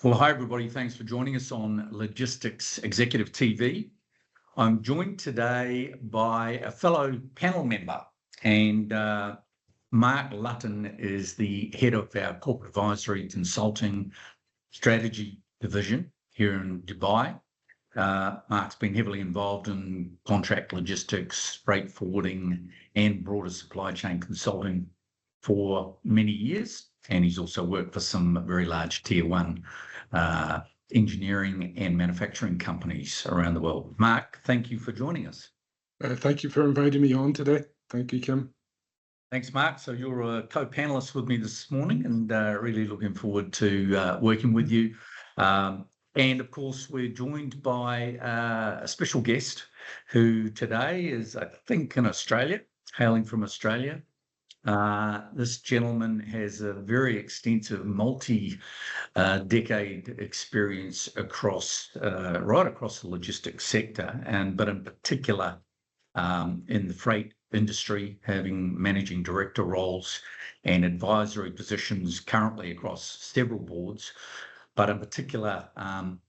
Well, hi, everybody. Thanks for joining us on Logistics Executive TV. I'm joined today by a fellow panel member, and Mark Lutton is the head of our Corporate Advisory Consulting Strategy Division here in Dubai. Mark's been heavily involved in contract logistics, freight forwarding, and broader supply chain consulting for many years. And he's also worked for some very large tier one engineering and manufacturing companies around the world. Mark, thank you for joining us. Thank you for inviting me on today. Thank you, Kim. Thanks, Mark. So you're a co-panelist with me this morning, and really looking forward to working with you. And of course, we're joined by a special guest who today is, I think, in Australia, hailing from Australia. This gentleman has a very extensive multi-decade experience across right across the logistics sector, but in particular in the freight industry, having managing director roles and advisory positions currently across several boards. But in particular,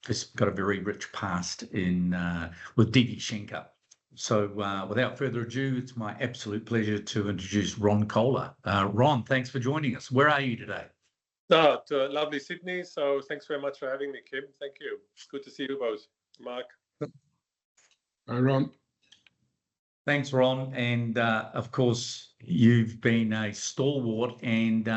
has got a very rich past with DB Schenker. So without further ado, it's my absolute pleasure to introduce Ron Koehler. Ron, thanks for joining us. Where are you today? Lovely Sydney. So thanks very much for having me, Kim. Thank you. Good to see you both. Mark. Hi, Ron. Thanks, Ron. And of course, you've been a stalwart and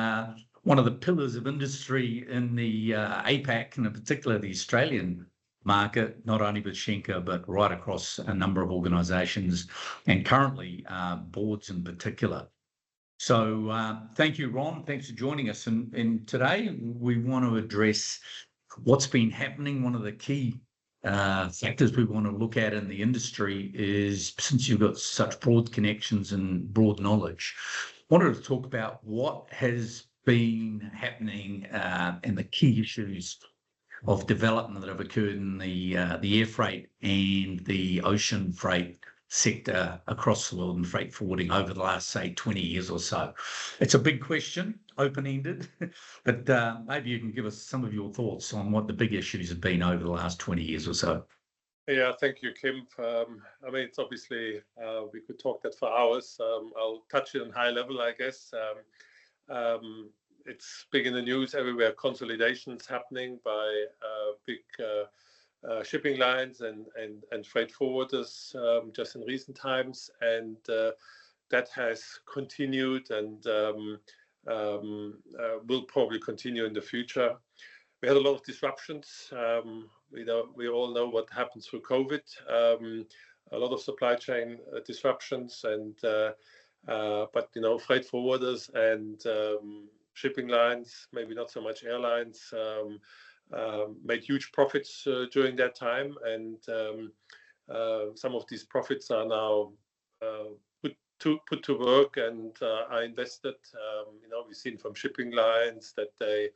one of the pillars of industry in the APAC, and in particular the Australian market, not only with Schenker, but right across a number of organisations and currently boards in particular. So thank you, Ron. Thanks for joining us. And today we want to address what's been happening. One of the key factors we want to look at in the industry is, since you've got such broad connections and broad knowledge, wanted to talk about what has been happening and the key issues of development that have occurred in the air freight and the ocean freight sector across the world in freight forwarding over the last, say, 20 years or so. It's a big question, open-ended, but maybe you can give us some of your thoughts on what the big issues have been over the last 20 years or so. Yeah, thank you, Kim. I mean, it's obviously, we could talk that for hours. I'll touch it on high level, I guess. It's big in the news everywhere, consolidations happening by big shipping lines and freight forwarders just in recent times. And that has continued and will probably continue in the future. We had a lot of disruptions. We all know what happened through COVID. A lot of supply chain disruptions, and but freight forwarders and shipping lines, maybe not so much airlines, made huge profits during that time, and some of these profits are now put to work and are invested. We've seen from shipping lines that they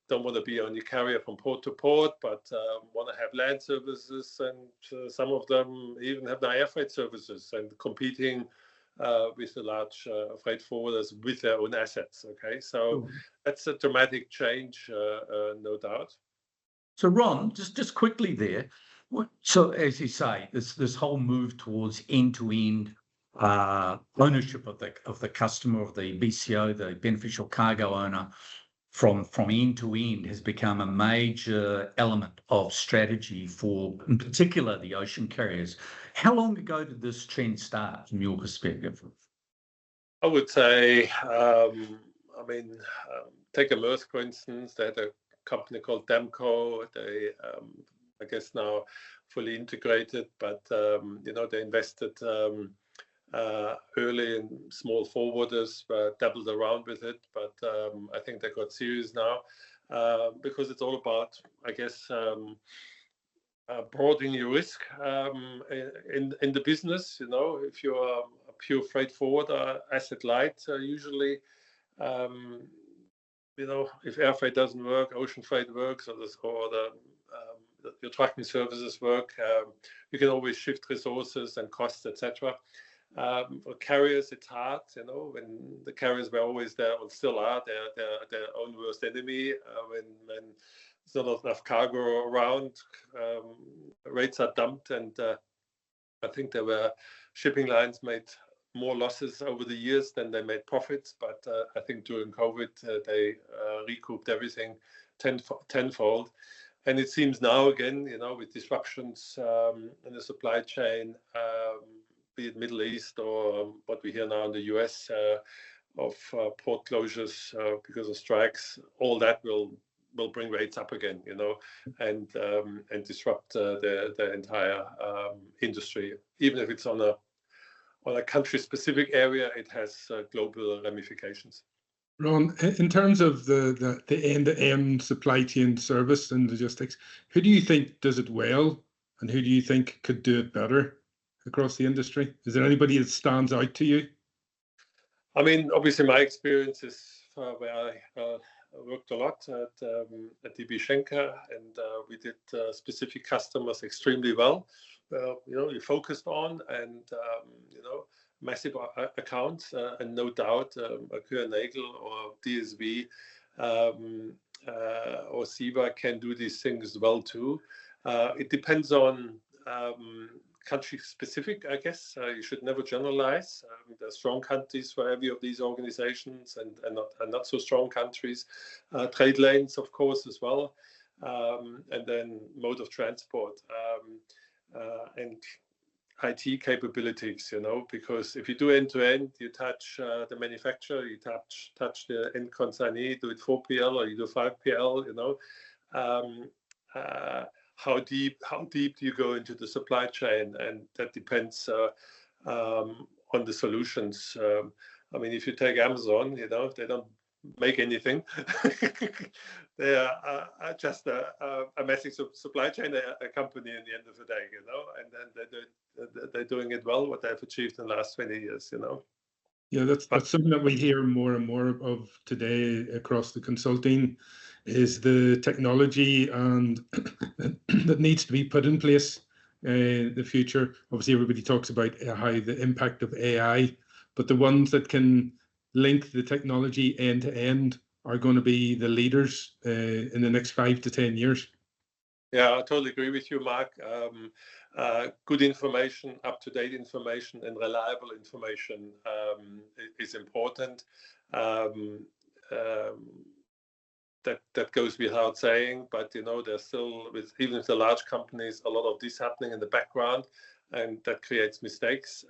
don't want to be only carrier from port to port, but want to have land services, and some of them even have now air freight services and competing with the large freight forwarders with their own assets. Okay, so that's a dramatic change, no doubt. So Ron, just quickly there. So as you say, this whole move towards end-to-end ownership of the customer, of the BCO, the beneficial cargo owner, from end to end has become a major element of strategy for, in particular, the ocean carriers. How long ago did this trend start, from your perspective? I would say, take a Maersk, for instance. They had a company called Damco. They, I guess now fully integrated, but they invested early in small forwarders, dabbled around with it, but I think they got serious now because it's all about, I guess, broadening your risk in the business. If you're a pure freight forwarder, asset light, usually, if air freight doesn't work, ocean freight works, or your trucking services work, you can always shift resources and costs, etc. For carriers, it's hard, when the carriers were always there, or still are, their own worst enemy. When there's not enough cargo around. Rates are dumped, and I think there were shipping lines made more losses over the years than they made profits. But I think during COVID, they recouped everything tenfold. And it seems now again, with disruptions in the supply chain, be it Middle East or what we hear now in the US of port closures because of strikes, all that will bring rates up again, and disrupt the entire industry. Even if it's on a country-specific area, it has global ramifications. Ron, in terms of the end-to-end supply chain service and logistics, who do you think does it well, and who do you think could do it better across the industry? Is there anybody that stands out to you? I mean, obviously, my experience is where I worked a lot at DB Schenker, and we did specific customers extremely well. You focused on, and massive accounts, and no doubt a Koehler or DSV or SIBA can do these things well too. It depends on country specific, I guess. You should never generalize. There are strong countries for every of these organizations, and not so strong countries. Trade lanes, of course, as well, and then mode of transport, and IT capabilities, because if you do end-to-end, you touch the manufacturer, you touch the end consignee, do it 4PL or you do 5PL, how deep do you go into the supply chain? And that depends on the solutions. I mean, if you take Amazon, they don't make anything. They are just a massive supply chain company in the end of the day, and then they're doing it well, what they've achieved in the last 20 years, Yeah, that's something that we hear more and more of today across the consulting, is the technology and that needs to be put in place in the future. Obviously, everybody talks about how the impact of AI, but the ones that can link the technology end to end are going to be the leaders in the next 5 to 10 years. Yeah, I totally agree with you, Mark. Good information, up-to-date information, and reliable information is important. That goes without saying, but there's still, even with the large companies, a lot of this happening in the background, and that creates mistakes.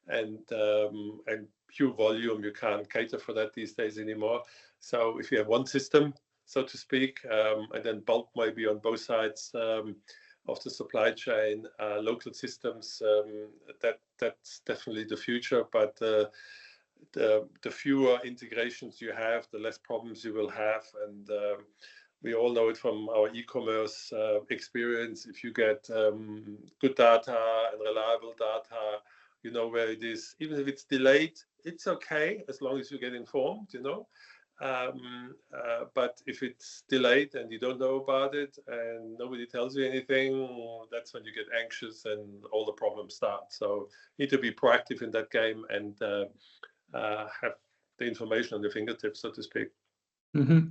And pure volume, you can't cater for that these days anymore. So if you have one system, so to speak, and then bulk maybe on both sides of the supply chain, local systems, that's definitely the future. But the fewer integrations you have, the less problems you will have. And we all know it from our e-commerce experience. If you get good data and reliable data, you know where it is. Even if it's delayed, it's okay as long as you get informed, but if it's delayed and you don't know about it and nobody tells you anything, that's when you get anxious and all the problems start. So you need to be proactive in that game and have the information on your fingertips, so to speak. Mm-hmm.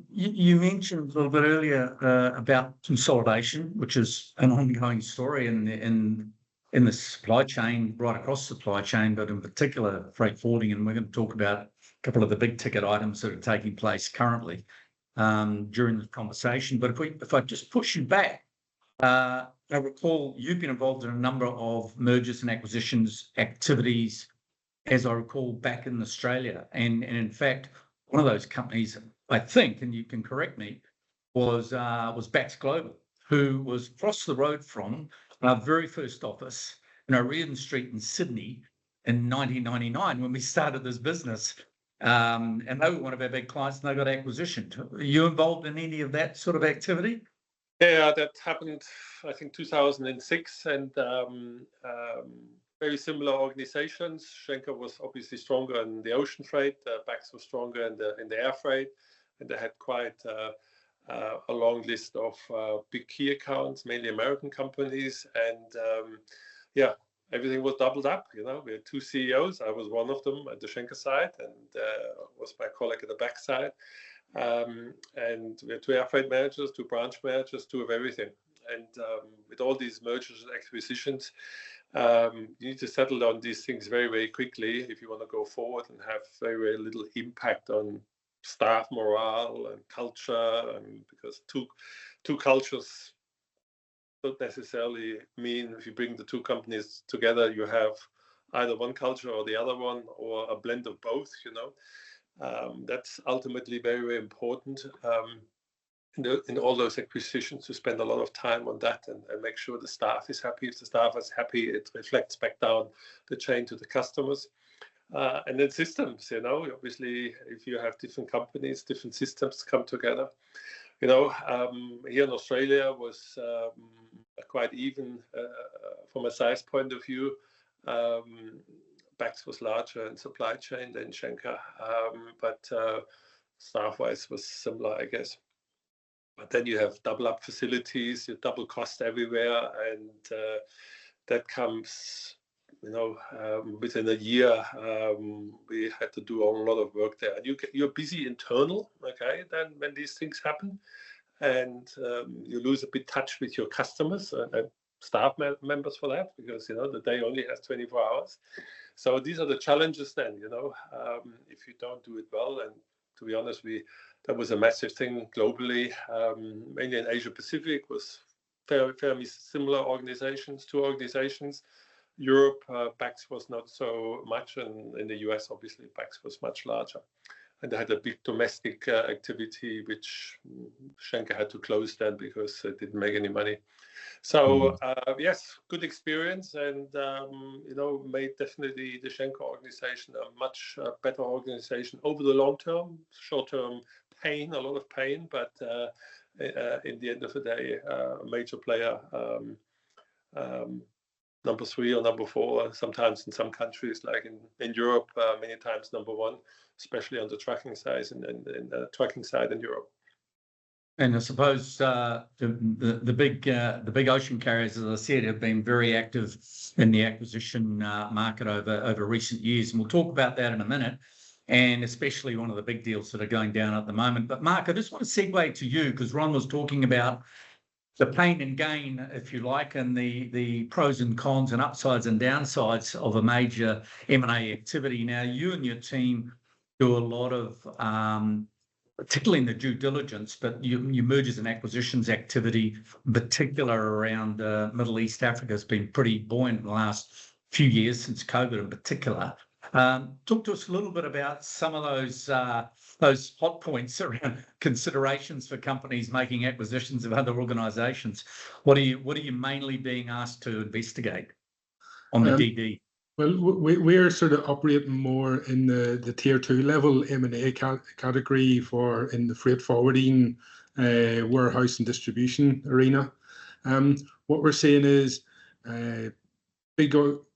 You mentioned a little bit earlier about consolidation, which is an ongoing story in the supply chain, right across the supply chain, but in particular freight forwarding. And we're going to talk about a couple of the big ticket items that are taking place currently during the conversation. But if I just push you back, I recall you've been involved in a number of mergers and acquisitions activities, as I recall, back in Australia. And in fact, one of those companies, I think, and you can correct me, was Bax Global, who was across the road from our very first office in O'Riordan Street in Sydney in 1999 when we started this business. And they were one of our big clients, and they got acquisitioned. Are you involved in any of that sort of activity? Yeah, that happened, I think, 2006, and very similar organizations. Schenker was obviously stronger in the ocean freight. Bax was stronger in the air freight, and they had quite a long list of big key accounts, mainly American companies. And yeah, everything was doubled up. We had two CEOs. I was one of them at the Schenker side, and was my colleague at the Bax side. And we had 2 air freight managers, 2 branch managers, 2 of everything. And with all these mergers and acquisitions, you need to settle on these things very, very quickly if you want to go forward and have very, very little impact on staff morale and culture. And because two cultures don't necessarily mean if you bring the 2 companies together, you have either one culture or the other one, or a blend of both, that's ultimately very, very important. In all those acquisitions, to spend a lot of time on that and make sure the staff is happy. If the staff is happy, it reflects back down the chain to the customers. And then systems, obviously, if you have different companies, different systems come together. Here in Australia was quite even from a size point of view. Bax was larger in supply chain than Schenker, but staff-wise was similar, I guess. But then you have double up facilities, you double cost everywhere, and that comes, within a year. We had to do a lot of work there. And you're busy internal, okay? Then when these things happen, and you lose a bit touch with your customers and staff members for that, because the day only has 24 hours. So these are the challenges then, if you don't do it well. And to be honest, that was a massive thing globally, mainly in Asia Pacific, was fairly similar organizations, 2 organizations. Europe, Bax was not so much, and in the US, obviously, Bax was much larger. And they had a big domestic activity, which Schenker had to close then because it didn't make any money. So yes, good experience, and made definitely the Schenker organization a much better organization over the long term. Short term pain, a lot of pain, but in the end of the day, a major player, number 3 or number 4, sometimes in some countries like in Europe, many times number 1, especially on the trucking side in Europe. And I suppose the big ocean carriers, as I said, have been very active in the acquisition market over recent years, and we'll talk about that in a minute. And especially one of the big deals that are going down at the moment. But Mark, I just want to segue to you, because Ron was talking about the pain and gain, if you like, and the pros and cons and upsides and downsides of a major M&A activity. Now, you and your team do a lot of, particularly in the due diligence, but your mergers and acquisitions activity, in particular around Middle East, Africa, has been pretty buoyant in the last few years, since COVID in particular. Talk to us a little bit about some of those hot points around considerations for companies making acquisitions of other organisations. What are you mainly being asked to investigate on the DD? Well, we're sort of operating more in the tier 2 level M&A category in the freight forwarding, warehouse and distribution arena. What we're seeing is big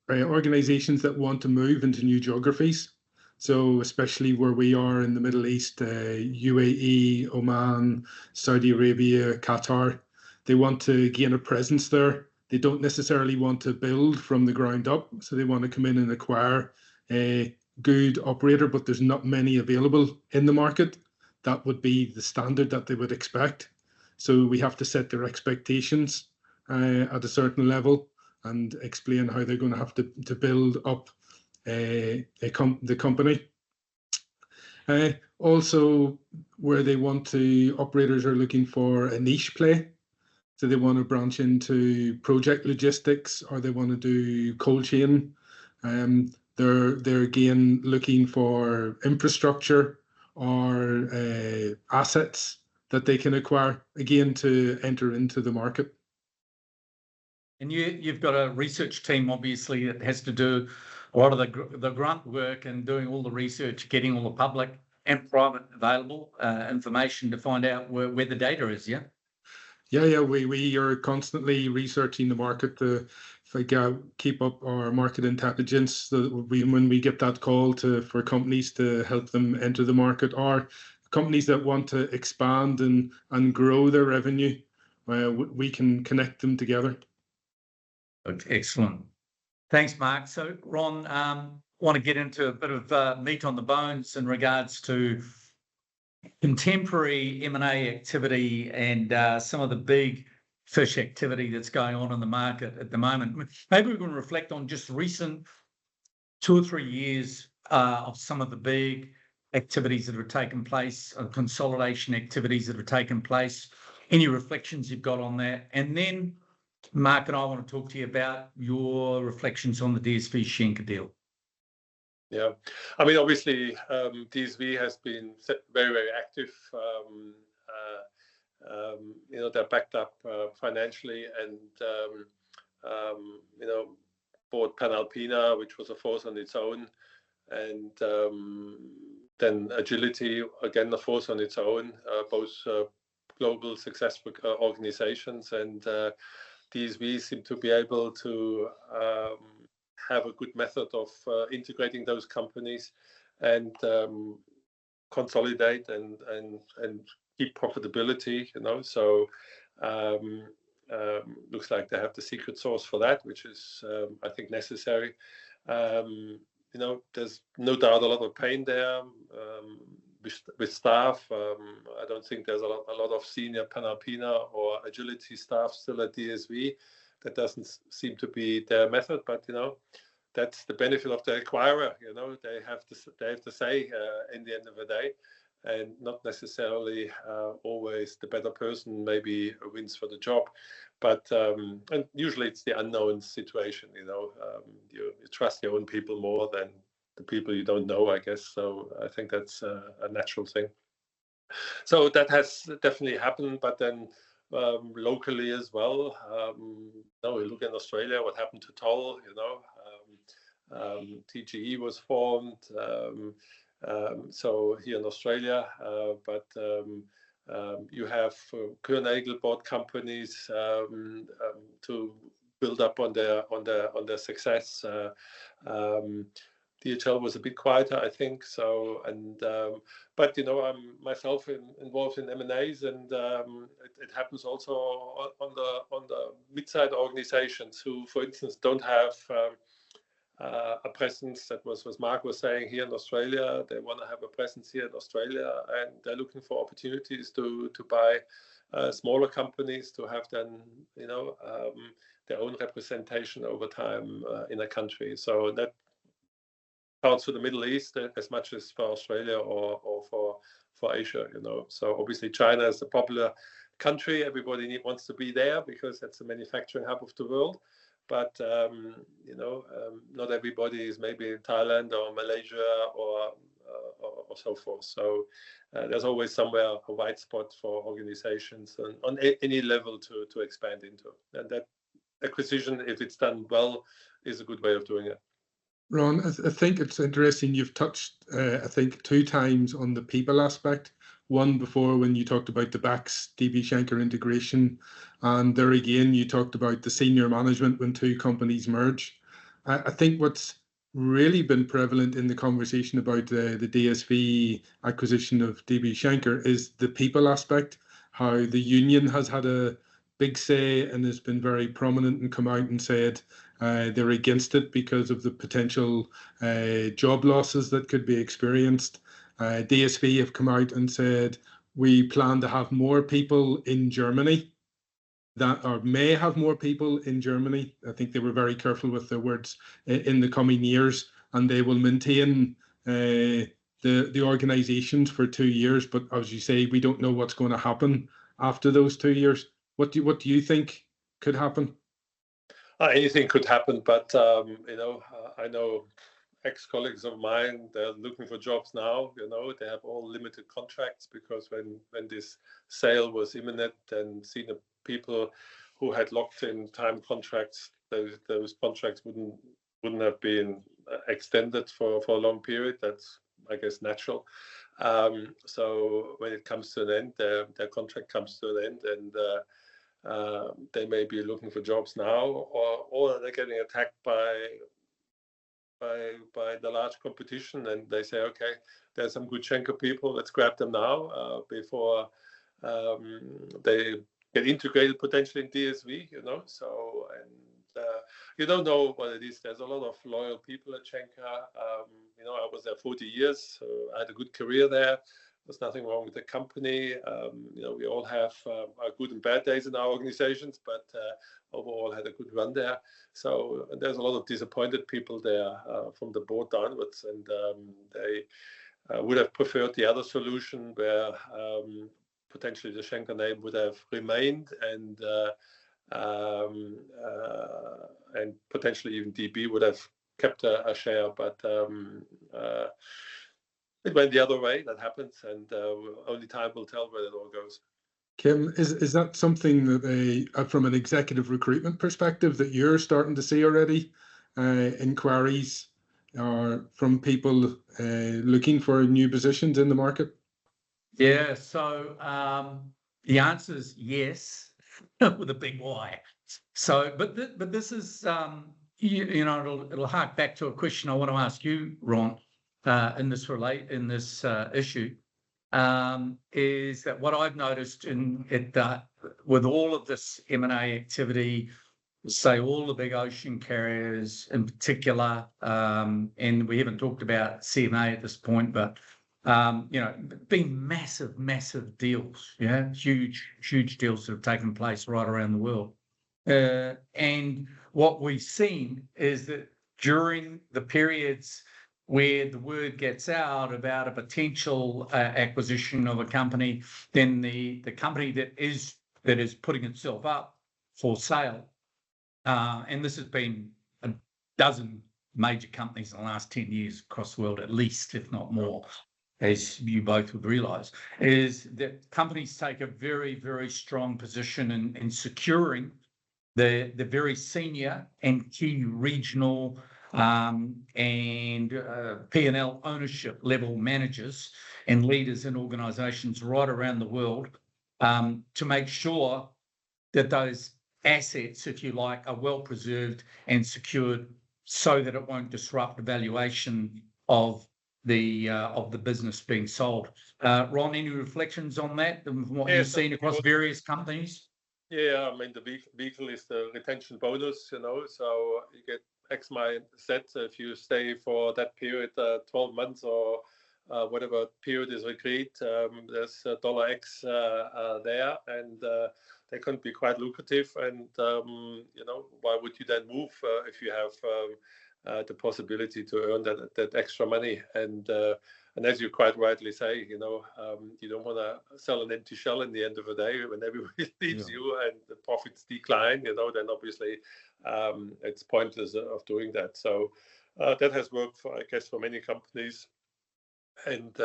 organizations that want to move into new geographies. So especially where we are in the Middle East, UAE, Oman, Saudi Arabia, Qatar, they want to gain a presence there. They don't necessarily want to build from the ground up, so they want to come in and acquire a good operator, but there's not many available in the market. That would be the standard that they would expect. So we have to set their expectations at a certain level and explain how they're going to have to build up the company. Also, where they want to, operators are looking for a niche play. So they want to branch into project logistics, or they want to do cold chain. They're again looking for infrastructure or assets that they can acquire, again, to enter into the market. And you've got a research team, obviously, that has to do a lot of the grunt work and doing all the research, getting all the public and private available information to find out where the data is, yeah? Yeah, we are constantly researching the market to keep up our market intelligence. So when we get that call for companies to help them enter the market, or companies that want to expand and grow their revenue, we can connect them together. Excellent. Thanks, Mark. So, Ron, want to get into a bit of meat on the bones in regards to contemporary M&A activity and some of the big fish activity that's going on in the market at the moment. Maybe we can reflect on just recent 2 or 3 years of some of the big activities that have taken place, consolidation activities that have taken place. Any reflections you've got on that? And then, Mark and I want to talk to you about your reflections on the DSV Schenker deal. Yeah, I mean, obviously, DSV has been very, very active. They're backed up financially, and bought Panalpina, which was a force on its own, and then Agility, again, a force on its own, both global successful organizations, and DSV seem to be able to have a good method of integrating those companies and consolidate and keep profitability, So looks like they have the secret sauce for that, which is, I think, necessary. There's no doubt a lot of pain there with staff. I don't think there's a lot of senior Panalpina or Agility staff still at DSV. That doesn't seem to be their method, but that's the benefit of the acquirer. They have to say in the end of the day, and not necessarily always the better person maybe wins for the job, but and usually it's the unknown situation. You trust your own people more than the people you don't know, I guess. So I think that's a natural thing. So that has definitely happened, but then locally as well. We look in Australia, what happened to Toll, TGE was formed. So here in Australia, but you have Koehler bought companies to build up on their success. DHL was a bit quieter, I think. So, and but I'm myself involved in M&As, and it happens also on the mid-sized organizations who, for instance, don't have a presence. That was what Mark was saying here in Australia. They want to have a presence here in Australia, and they're looking for opportunities to buy smaller companies to have then their own representation over time in a country. So that counts for the Middle East as much as for Australia or for Asia. So obviously China is a popular country. Everybody wants to be there because that's the manufacturing hub of the world. But not everybody is maybe in Thailand or Malaysia or so forth. So there's always somewhere a white spot for organizations on any level to expand into. And that acquisition, if it's done well, is a good way of doing it. Ron, I think it's interesting. You've touched, I think, 2 times on the people aspect. One before when you talked about the BACS DB Schenker integration, and there again you talked about the senior management when 2 companies merge. I think what's really been prevalent in the conversation about the DSV acquisition of DB Schenker is the people aspect, how the union has had a big say and has been very prominent and come out and said they're against it because of the potential job losses that could be experienced. DSV have come out and said we plan to have more people in Germany or may have more people in Germany. I think they were very careful with their words in the coming years, and they will maintain the organizations for 2 years. But as you say, we don't know what's going to happen after those 2 years. What do you think could happen? Anything could happen, but I know ex-colleagues of mine, they're looking for jobs now. They have all limited contracts because when this sale was imminent, and senior people who had locked in time contracts, those contracts wouldn't have been extended for a long period. That's, I guess, natural. So when it comes to an end, their contract comes to an end, and they may be looking for jobs now, or they're getting attacked by the large competition, and they say, okay, there's some good Schenker people, let's grab them now before they get integrated potentially in DSV. So, and you don't know what it is. There's a lot of loyal people at Schenker. I was there 40 years, so I had a good career there. There's nothing wrong with the company. We all have our good and bad days in our organizations, but overall had a good run there. So there's a lot of disappointed people there from the board downwards, and they would have preferred the other solution where potentially the Schenker name would have remained, and potentially even DB would have kept a share, but it went the other way. That happens, and only time will tell where it all goes. Kim, is that something that from an executive recruitment perspective that you're starting to see already? Inquiries from people looking for new positions in the market? Yeah, so the answer is yes, with a big Y. So, but this is it'll hark back to a question I want to ask you, Ron, in this issue. Is that what I've noticed with all of this M&A activity, say all the big ocean carriers in particular, and we haven't talked about CMA at this point, but been massive deals, huge deals that have taken place right around the world. And what we've seen is that during the periods where the word gets out about a potential acquisition of a company, then the company that is putting itself up for sale, and this has been a dozen major companies in the last 10 years across the world, at least, if not more, as you both would realise, is that companies take a very, very strong position in securing the very senior and key regional and P&L ownership level managers and leaders in organisations right around the world to make sure that those assets, if you like, are well preserved and secured so that it won't disrupt the valuation of the business being sold. Ron, any reflections on that and what you've seen across various companies? Yeah, I mean, the vehicle is the retention bonus, so you get X, Y, Z if you stay for that period, 12 months or whatever period is agreed. There's $X there, and they can be quite lucrative. And why would you then move if you have the possibility to earn that extra money? And as you quite rightly say, you don't want to sell an empty shell in the end of the day when everybody leaves you and the profits decline. Then obviously it's pointless of doing that. So that has worked for many companies, and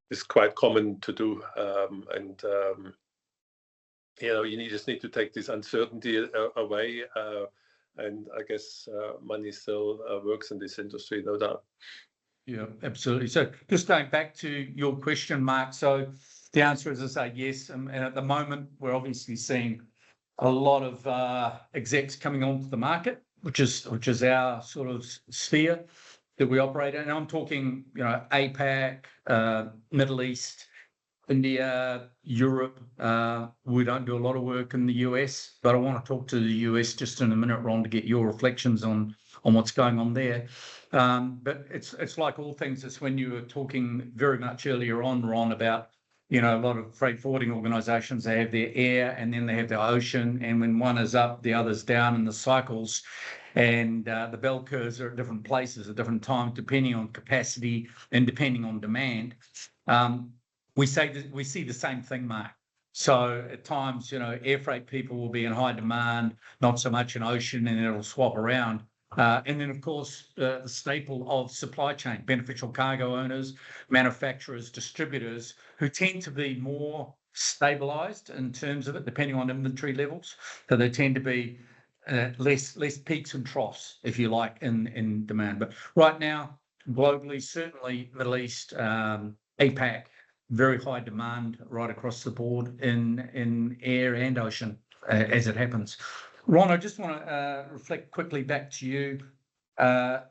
it's quite common to do. You just need to take this uncertainty away. And I guess money still works in this industry, no doubt. Yeah, absolutely. So just going back to your question, Mark, so the answer is to say yes. And at the moment, we're obviously seeing a lot of execs coming onto the market, which is our sort of sphere that we operate in. And I'm talking, APAC, Middle East, India, Europe. We don't do a lot of work in the US, but I want to talk to the US just in a minute, Ron, to get your reflections on what's going on there. But it's like all things. It's when you were talking very much earlier on, Ron, about a lot of freight forwarding organisations. They have their air and then they have their ocean, and when one is up, the other's down in the cycles, and the bell curves are at different places at different times, depending on capacity and depending on demand. We see the same thing, Mark. So at times, air freight people will be in high demand, not so much in ocean, and it'll swap around. And then, of course, the staple of supply chain, beneficial cargo owners, manufacturers, distributors, who tend to be more stabilised in terms of it, depending on inventory levels. So they tend to be less peaks and troughs, if you like, in demand. But right now, globally, certainly Middle East, APAC, very high demand right across the board in air and ocean, as it happens. Ron, I just want to reflect quickly back to you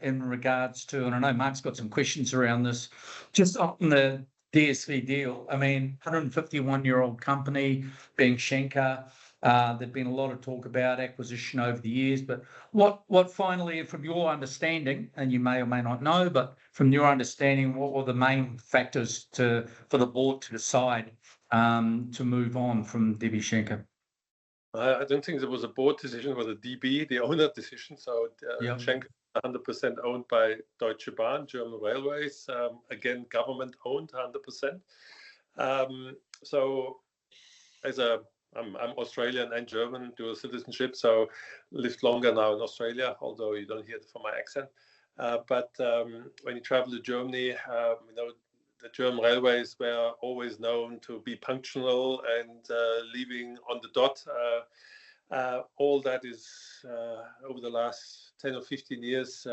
in regards to, and I know Mark's got some questions around this, just on the DSV deal. I mean, 151-year-old company being Schenker. There'd been a lot of talk about acquisition over the years, but what finally, from your understanding, and you may or may not know, but from your understanding, what were the main factors for the board to decide to move on from DB Schenker? I don't think there was a board decision, it was a DB, the owner decision. So Yeah. Schenker 100% owned by Deutsche Bahn, German Railways, again, government owned 100%. So I'm Australian and German, dual citizenship, so lived longer now in Australia, although you don't hear it from my accent. But when you travel to Germany, the German railways were always known to be punctual and leaving on the dot. All that is over the last 10 or 15 years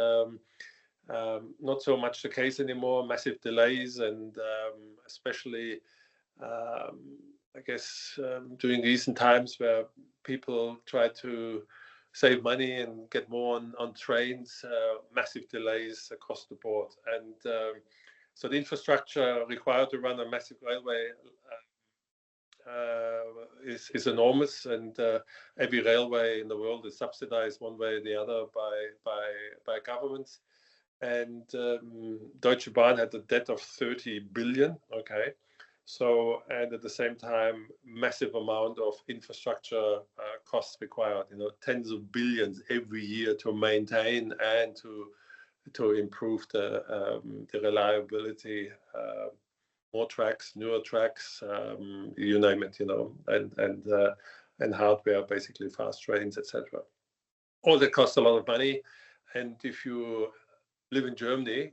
not so much the case anymore. Massive delays, and especially I guess during recent times where people try to save money and get more on trains, massive delays across the board. And so the infrastructure required to run a massive railway is enormous, and every railway in the world is subsidized one way or the other by governments. And Deutsche Bahn had a debt of 30 billion. Okay. So, and at the same time, massive amount of infrastructure costs required, tens of billions every year to maintain and to improve the reliability, more tracks, newer tracks, you name it, and hardware, basically fast trains, etc. All that costs a lot of money, and if you live in Germany,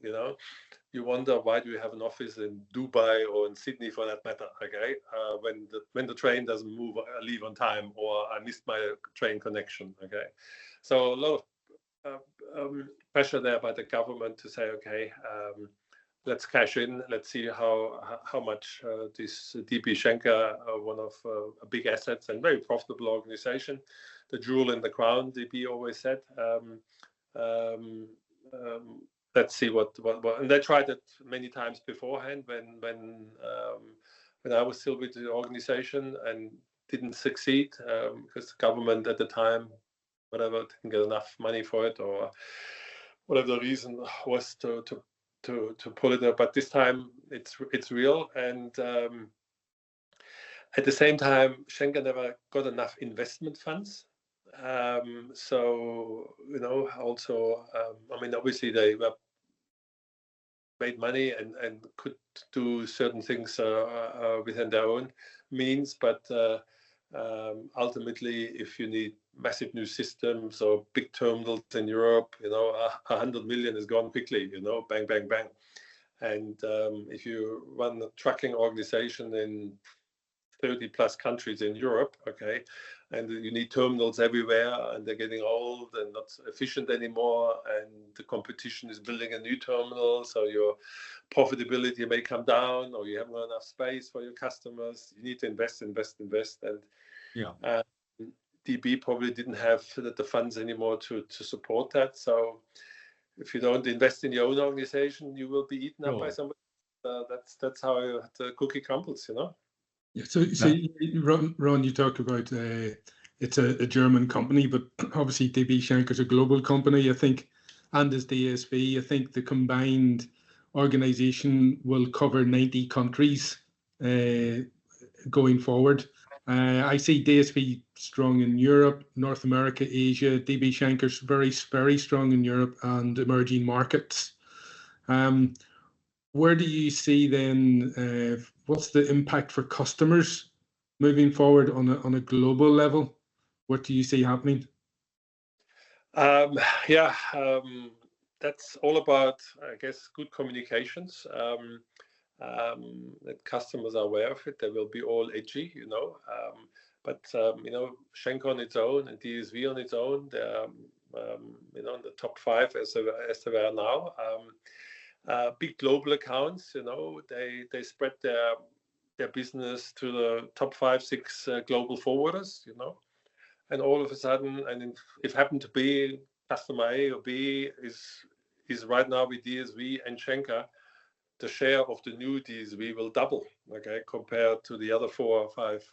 you wonder, why do you have an office in Dubai or in Sydney for that matter? Okay, when the train doesn't leave on time, or I missed my train connection. Okay, so a lot of pressure there by the government to say, okay, let's cash in. Let's see how much this DB Schenker, one of a big assets and very profitable organization, the jewel in the crown, DB always said. Let's see what and they tried it many times beforehand when I was still with the organization, and didn't succeed because the government at the time, whatever, didn't get enough money for it, or whatever the reason was to pull it up. But this time it's real, and at the same time, Schenker never got enough investment funds. So also, obviously they were made money and could do certain things within their own means, but ultimately, if you need massive new systems or big terminals in Europe, 100 million is gone quickly, bang, bang, bang. And if you run a trucking organization in 30 plus countries in Europe, okay, and you need terminals everywhere, and they're getting old and not efficient anymore, and the competition is building a new terminal, so your profitability may come down, or you haven't got enough space for your customers. You need to invest, and yeah, DB probably didn't have the funds anymore to support that. So if you don't invest in your own organization, you will be eaten up by somebody. That's how the cookie crumbles, Yeah, so Ron, you talked about it's a German company, but obviously DB Schenker's a global company, I think, and as DSV, I think the combined organization will cover 90 countries going forward. I see DSV strong in Europe, North America, Asia. DB Schenker's very, very strong in Europe and emerging markets. Where do you see then, what's the impact for customers moving forward on a global level? What do you see happening? That's all about, I guess, good communications. That customers are aware of it. They will be all edgy, but Schenker on its own and DSV on its own, they're in the top 5 as they were now. Big global accounts, they spread their business to the top 5, 6 global forwarders, and all of a sudden, and if happened to be customer A or B is right now with DSV and Schenker, the share of the new DSV will double, okay, compared to the other 4 or 5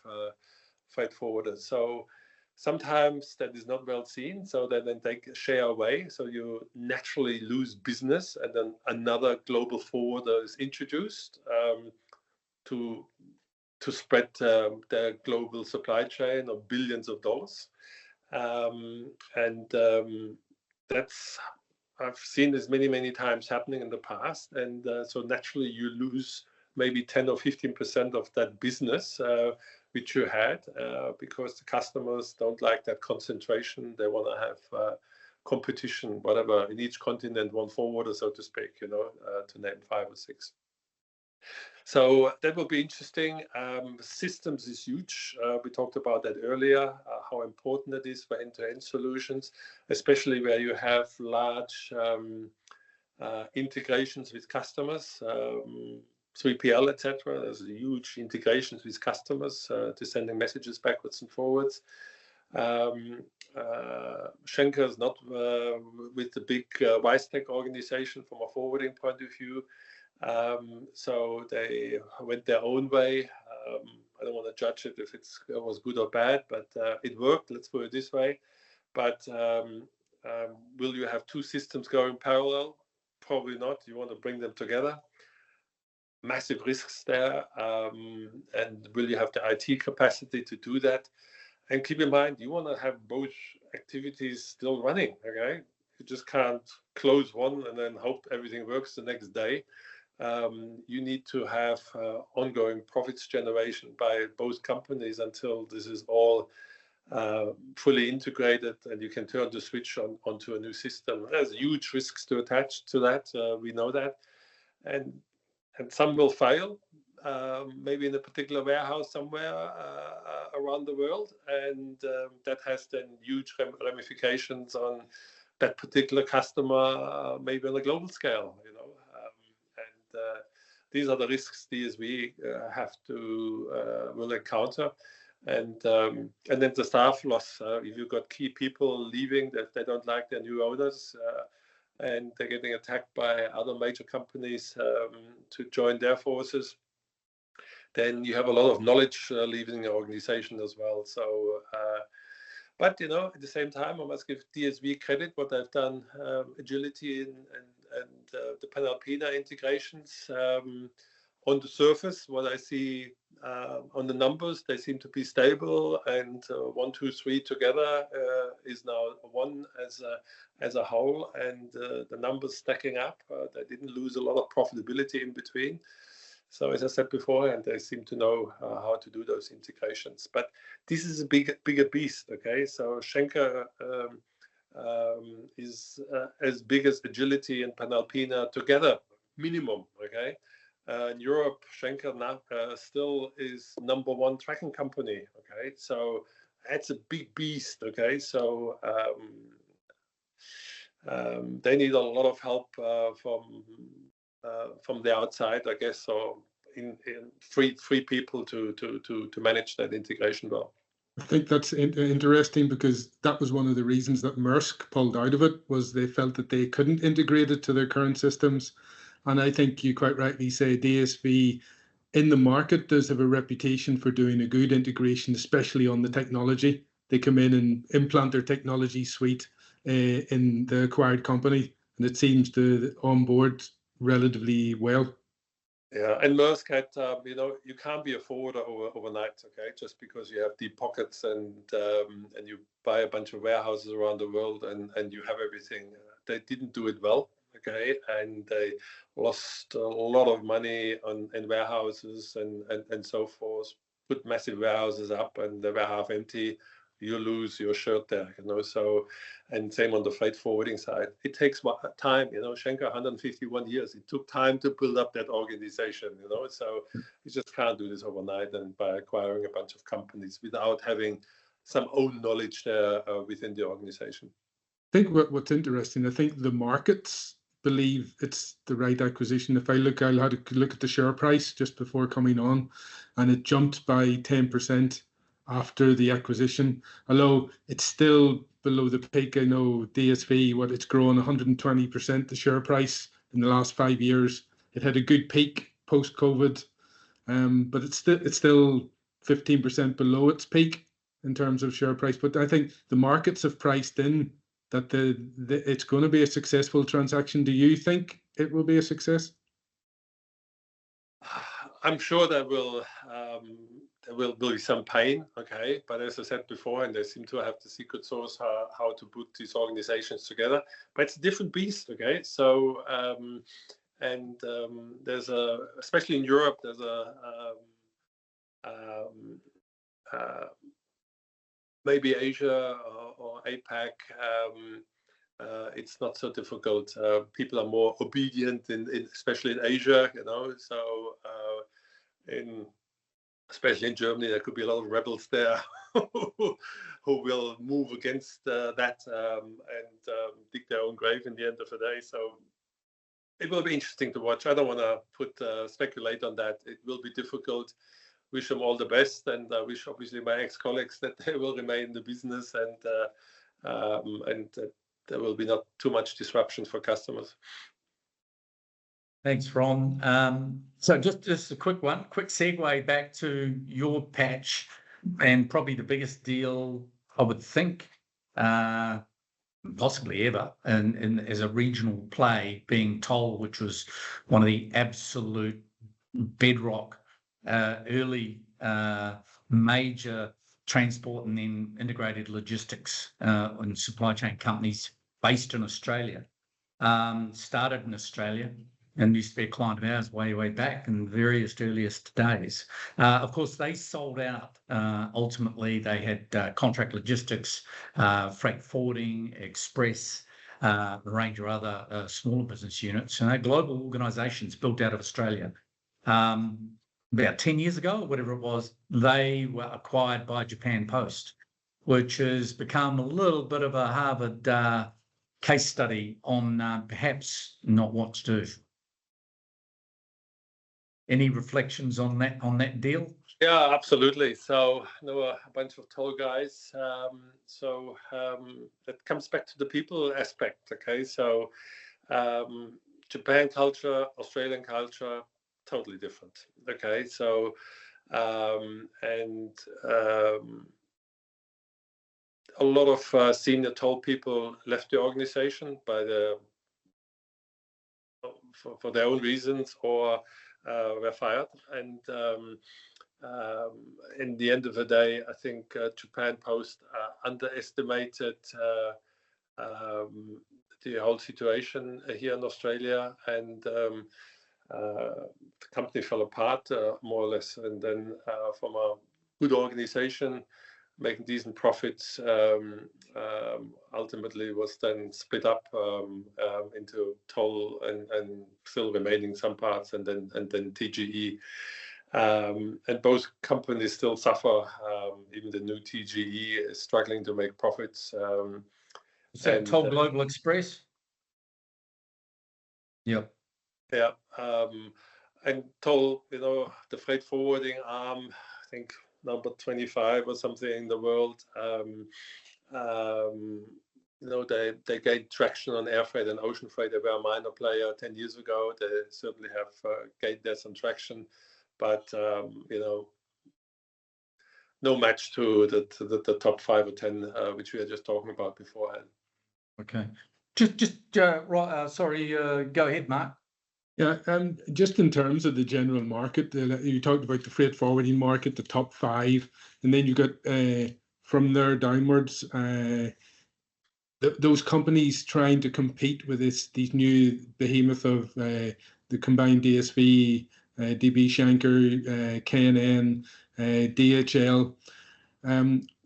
freight forwarders. So sometimes that is not well seen, so then they take a share away, so you naturally lose business, and then another global forwarder is introduced to spread their global supply chain of billions of dollars. That's, I've seen this many times happening in the past, and so naturally you lose maybe 10 or 15% of that business which you had, because the customers don't like that concentration. They want to have competition, whatever, in each continent, one forwarder, so to speak, you know, to name 5 or 6. So that will be interesting. Systems is huge. We talked about that earlier, how important it is for end-to-end solutions, especially where you have large integrations with customers, 3PL, etc. There's huge integrations with customers to sending messages backwards and forwards. Schenker is not with the big WISE-Tech organization from a forwarding point of view. So they went their own way. I don't want to judge it if it was good or bad, but it worked, let's put it this way. But will you have 2 systems going parallel? Probably not. You want to bring them together. Massive risks there. And will you have the IT capacity to do that? And keep in mind, you want to have both activities still running, okay? You just can't close one and then hope everything works the next day. You need to have ongoing profits generation by both companies until this is all fully integrated and you can turn the switch onto a new system. There's huge risks to attach to that. We know that. And some will fail, maybe in a particular warehouse somewhere around the world. And that has then huge ramifications on that particular customer, maybe on a global scale, you know. These are the risks DSV will encounter, and then the staff loss. If you've got key people leaving, that they don't like their new owners, and they're getting attacked by other major companies to join their forces, then you have a lot of knowledge leaving the organization as well. So, but you know, at the same time, I must give DSV credit what they've done, agility and the Panalpina integrations. On the surface, what I see on the numbers, they seem to be stable, and 1, 2, 3 together is now one as a whole, and the numbers stacking up. They didn't lose a lot of profitability in between. So as I said before, and they seem to know how to do those integrations. But this is a bigger beast, okay? So Schenker is as big as Agility and Panalpina together, minimum, okay? In Europe, Schenker now still is #1 tracking company, okay? So that's a big beast, okay? So they need a lot of help from the outside, I guess, so in free people to manage that integration well. I think that's interesting, because that was one of the reasons that Maersk pulled out of it, was they felt that they couldn't integrate it to their current systems. And I think you quite rightly say DSV in the market does have a reputation for doing a good integration, especially on the technology. They come in and implant their technology suite in the acquired company, and it seems to onboard relatively well. Yeah, and Maersk had, you know, you can't be a forwarder overnight, okay? Just because you have deep pockets and you buy a bunch of warehouses around the world and you have everything. They didn't do it well, okay? And they lost a lot of money in warehouses and so forth. Put massive warehouses up and they were half empty. You lose your shirt there, you know. So, and same on the freight forwarding side. It takes time, you know. Schenker, 151 years. It took time to build up that organization, you know. So you just can't do this overnight and by acquiring a bunch of companies without having some own knowledge there within the organization. I think what's interesting, I think the markets believe it's the right acquisition. If I had a look at the share price just before coming on, and it jumped by 10% after the acquisition, although it's still below the peak. I know DSV, it's grown 120%, the share price in the last 5 years. it had a good peak post-COVID, but it's still 15% below its peak in terms of share price. But I think the markets have priced in that it's going to be a successful transaction. Do you think it will be a success? I'm sure there will be some pain, okay. But as I said before, and they seem to have the secret sauce how to put these organizations together. But it's a different beast, okay. So there's especially in Europe, there's maybe Asia or APAC. It's not so difficult. People are more obedient, especially in Asia, you know. So especially in Germany, there could be a lot of rebels there who will move against that and dig their own grave in the end of the day. So it will be interesting to watch. I don't want to speculate on that. It will be difficult. Wish them all the best, and I wish obviously my ex-colleagues that they will remain in the business and there will be not too much disruption for customers. Thanks, Ron. So just a quick segue back to your patch, and probably the biggest deal I would think, possibly ever, as a regional play, being Toll, which was one of the absolute bedrock early major transport and then integrated logistics and supply chain companies based in Australia. Started in Australia and used to be a client of ours way back in the earliest days. Of course, they sold out. Ultimately, they had contract logistics, freight forwarding, express, a range of other smaller business units, and they're global organisations built out of Australia. About 10 years ago, or whatever it was, they were acquired by Japan Post, which has become a little bit of a Harvard case study on perhaps not what to do. Any reflections on that deal? Yeah, absolutely. So I know a bunch of Toll guys. So that comes back to the people aspect. Okay, so Japan culture, Australian culture, totally different. Okay, so a lot of senior Toll people left the organization for their own reasons or were fired. And in the end of the day, I think Japan Post underestimated the whole situation here in Australia, and the company fell apart more or less. And then from a good organization making decent profits, ultimately was then split up into Toll and still remaining some parts, and then TGE. And both companies still suffer. Even the new TGE is struggling to make profits. Is that Toll Global Express? Yep. Yeah. And Toll, you know, the freight forwarding arm, I think number 25 or something in the world. You know, they gained traction on air freight and ocean freight. They were a minor player 10 years ago. They certainly have gained there some traction, but you know, no match to the top 5 or 10 which we were just talking about beforehand. Okay. Sorry, go ahead, Mark. Yeah, just in terms of the general market, you talked about the freight forwarding market, the top 5, and then you got from there downwards, those companies trying to compete with these new behemoth of the combined DSV, DB Schenker, K&N, DHL.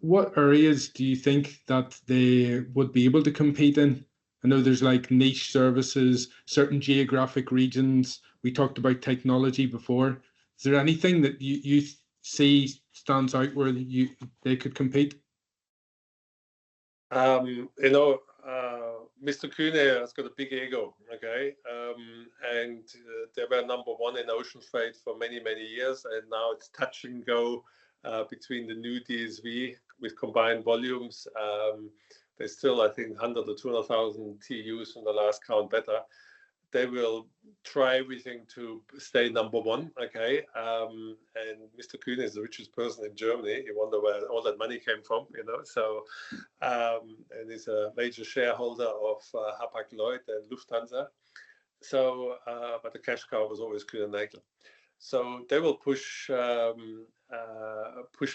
What areas do you think that they would be able to compete in? I know there's like niche services, certain geographic regions. We talked about technology before. Is there anything that you see stands out where they could compete? You know, Mr. Koehler has got a big ego, okay? And they were number 1 in ocean freight for many years, and now it's touch and go between the new DSV with combined volumes. There's still, I think, 100 or 200,000 TEUs from the last count better. they will try everything to stay number one. Okay, and Mr. Koehler is the richest person in Germany. You wonder where all that money came from, you know. So, and he's a major shareholder of Hapag-Lloyd and Lufthansa. So, but the cash cow was always Koehler. So they will push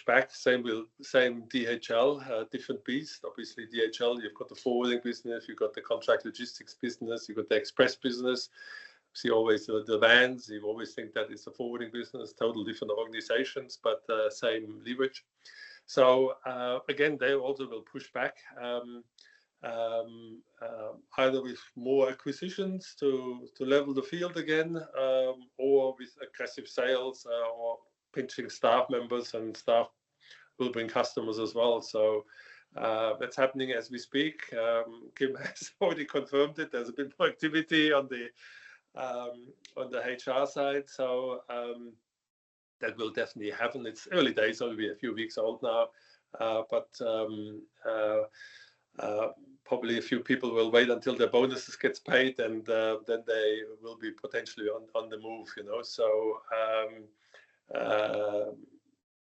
back. Same DHL, different beast. Obviously, DHL, you've got the forwarding business, you've got the contract logistics business, you've got the express business. See always the vans. You always think that it's a forwarding business, totally different organizations, but same leverage. So again, they also will push back. Either with more acquisitions to level the field again, or with aggressive sales, or pinching staff members, and staff will bring customers as well. So that's happening as we speak. Kim has already confirmed it. There's a bit more activity on the HR side. So that will definitely happen. It's early days, only a few weeks old now, but probably a few people will wait until their bonuses gets paid, and then they will be potentially on the move, you know. So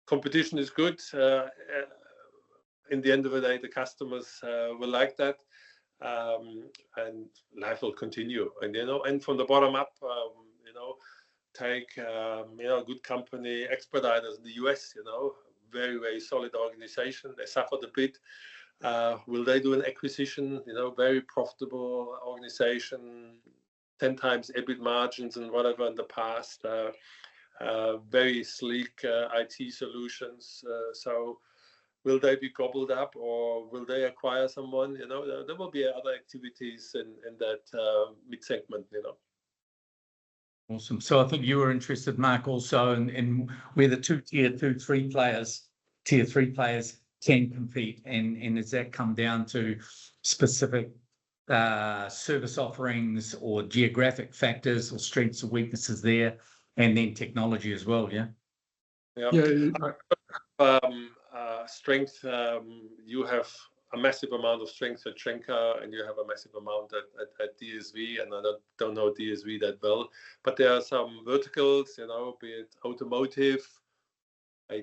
competition is good. In the end of the day, the customers will like that, and life will continue. And you know, and from the bottom up, you know, take you know, a good company, Expeditors in the US, you know, very, very solid organization. They suffered a bit. Will they do an acquisition? You know, very profitable organization, 10 times EBIT margins and whatever in the past. Very sleek IT solutions. So will they be gobbled up, or will they acquire someone? You know, there will be other activities in that mid segment, you know. Awesome. So I think you were interested, Mark, also in where the tier 3 players can compete, and does that come down to specific service offerings or geographic factors or strengths or weaknesses there, and then technology as well? Yeah. Strength. You have a massive amount of strength at Schenker, and you have a massive amount at DSV, and I don't know DSV that well, but there are some verticals, you know, be it automotive.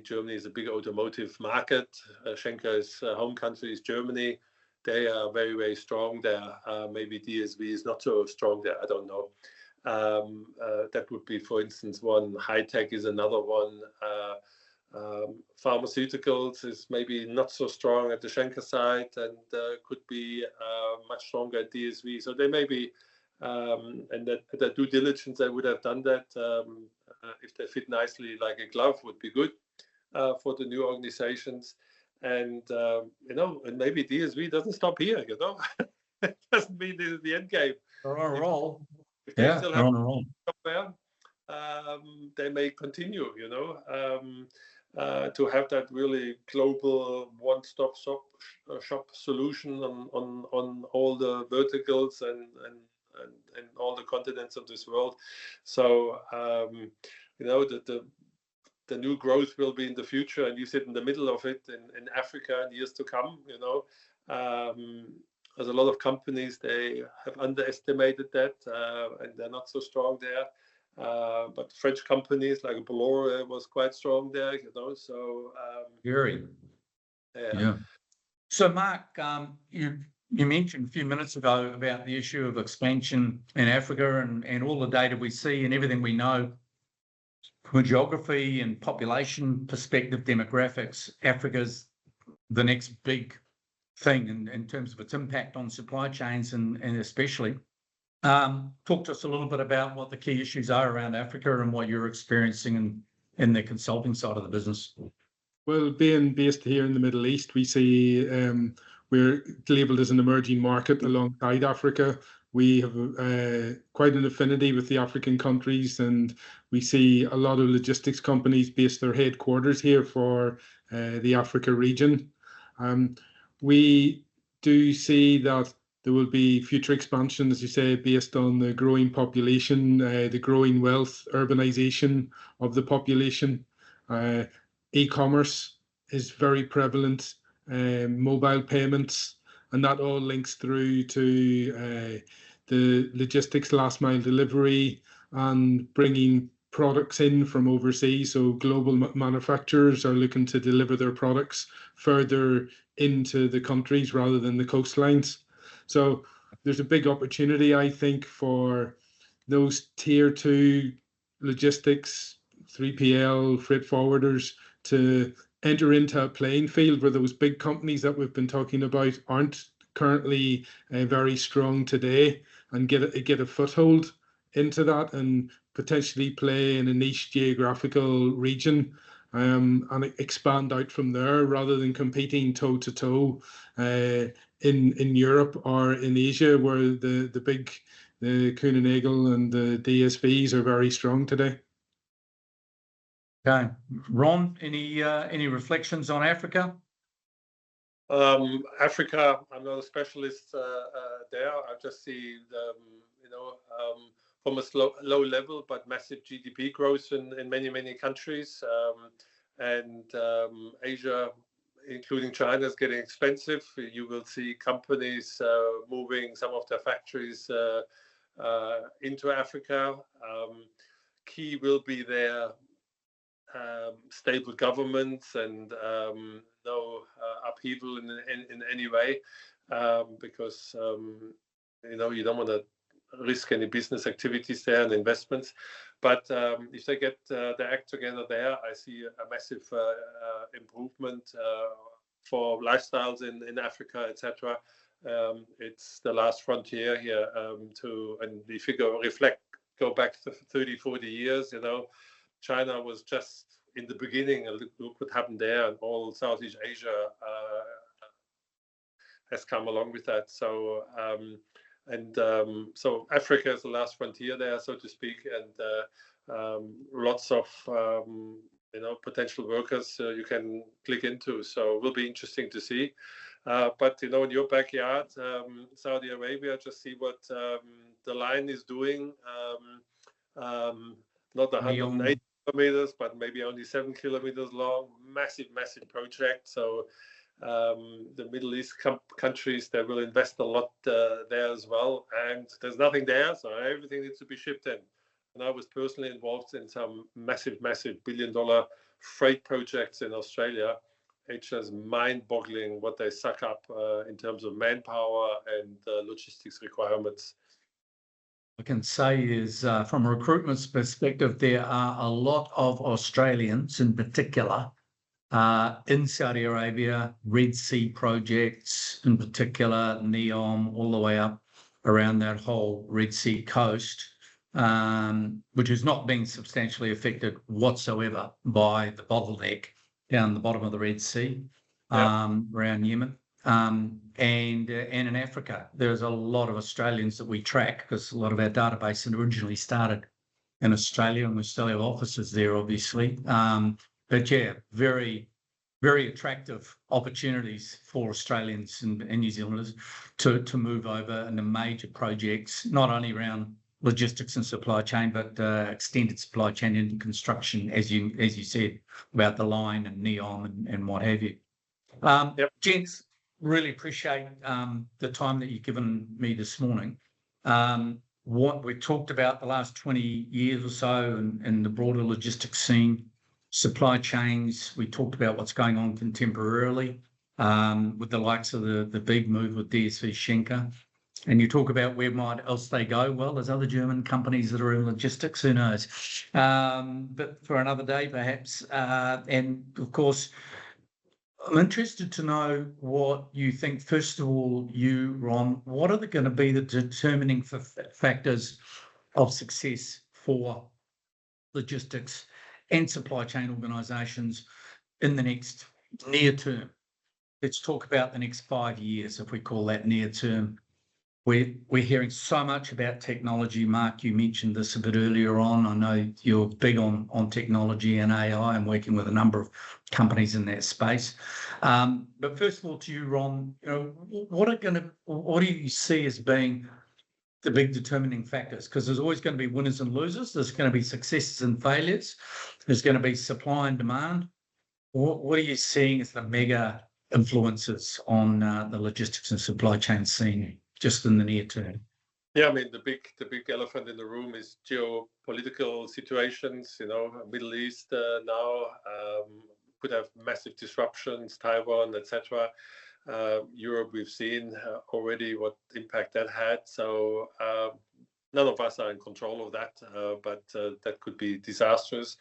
Germany is a big automotive market. Schenker's home country is Germany. They are very, very strong there. Maybe DSV is not so strong there. I don't know. That would be, for instance, one. High tech is another one. Pharmaceuticals is maybe not so strong at the Schenker side, and could be much stronger at DSV. So they may be, and that due diligence, they would have done that. If they fit nicely like a glove, would be good for the new organizations. And you know, and maybe DSV doesn't stop here, you know. It doesn't mean this is the end game. They're on a roll. If they Yeah, still they're have on a roll. somewhere, they may continue, you know, to have that really global one-stop shop solution on all the verticals and all the continents of this world. So you know, the new growth will be in the future, and you sit in the middle of it in Africa in years to come, you know. There's a lot of companies, they have underestimated that, and they're not so strong there. But French companies like Bolloré was quite strong there, you know. So Very. Yeah. So Mark, you mentioned a few minutes ago about the issue of expansion in Africa, and all the data we see and everything we know from a geography and population perspective, demographics. Africa's the next big thing in terms of its impact on supply chains, and especially. Talk to us a little bit about what the key issues are around Africa and what you're experiencing in the consulting side of the business. Well, being based here in the Middle East, we see we're labelled as an emerging market alongside Africa. We have quite an affinity with the African countries, and we see a lot of logistics companies base their headquarters here for the Africa region. We do see that there will be future expansion, as you say, based on the growing population, the growing wealth, urbanization of the population. E-commerce is very prevalent, mobile payments, and that all links through to the logistics, last mile delivery, and bringing products in from overseas. So global manufacturers are looking to deliver their products further into the countries rather than the coastlines. So there's a big opportunity, I think, for those tier 2 logistics, 3PL, freight forwarders to enter into a playing field where those big companies that we've been talking about aren't currently very strong today, and get a foothold into that and potentially play in a niche geographical region, and expand out from there rather than competing toe to toe in Europe or in Asia, where the big Kuehne + Nagel and the DSVs are very strong today. Okay, Ron, any reflections on Africa? Africa, I'm not a specialist there. I just see from a low level, but massive GDP growth in many countries, and Asia, including China, is getting expensive. You will see companies moving some of their factories into Africa. Key will be their stable governments and no upheaval in any way, because you don't want to risk any business activities there and investments. But if they get their act together there, I see a massive improvement for lifestyles in Africa, etc. It's the last frontier here, and if you go back 30-40 years, China was just in the beginning, and look what happened there, and all Southeast Asia has come along with that. So so Africa is the last frontier there, so to speak, and lots of potential workers you can click into. So it will be interesting to see. But in your backyard, Saudi Arabia, just see what the line is doing. Not 180 kilometers, but maybe only 7 kilometers long. Massive project. So the Middle East countries, they will invest a lot there as well. And there's nothing there, so everything needs to be shipped in. And I was personally involved in some massive billion-dollar freight projects in Australia. It's just mind-boggling what they suck up in terms of manpower and logistics requirements. I can say is, from a recruitment perspective, there are a lot of Australians in particular in Saudi Arabia, Red Sea projects in particular, NEOM, all the way up around that whole Red Sea coast, which is not being substantially affected whatsoever by the bottleneck down the bottom of the Red Sea, around Yemen. And in Africa, there's a lot of Australians that we track because a lot of our database originally started in Australia, and we still have offices there, obviously. But yeah, very, very attractive opportunities for Australians and New Zealanders to move over into major projects, not only around logistics and supply chain, but extended supply chain into construction, as you said, about the line and NEOM and what have you. Gents, really appreciate the time that you've given me this morning. What we talked about the last 20 years or so in the broader logistics scene, supply chains. We talked about what's going on contemporarily with the likes of the big move with DSV Schenker. And you talk about where might else they go. Well, there's other German companies that are in logistics, who knows? But for another day, perhaps. And of course, I'm interested to know what you think. First of all, Ron, what are going to be the determining factors of success for logistics and supply chain organisations in the next near term? Let's talk about the next 5 years, if we call that near term. We're hearing so much about technology. Mark, you mentioned this a bit earlier on. I know you're big on technology and AI and working with a number of companies in that space. But first of all, to you, Ron, what do you see as being the big determining factors? Because there's always going to be winners and losers. There's going to be successes and failures. There's going to be supply and demand. What are you seeing as the mega influences on the logistics and supply chain scene just in the near term? Yeah, I mean the big elephant in the room is geopolitical situations. Middle East now could have massive disruptions, Taiwan, etc. Europe, we've seen already what impact that had. So none of us are in control of that, but that could be disastrous.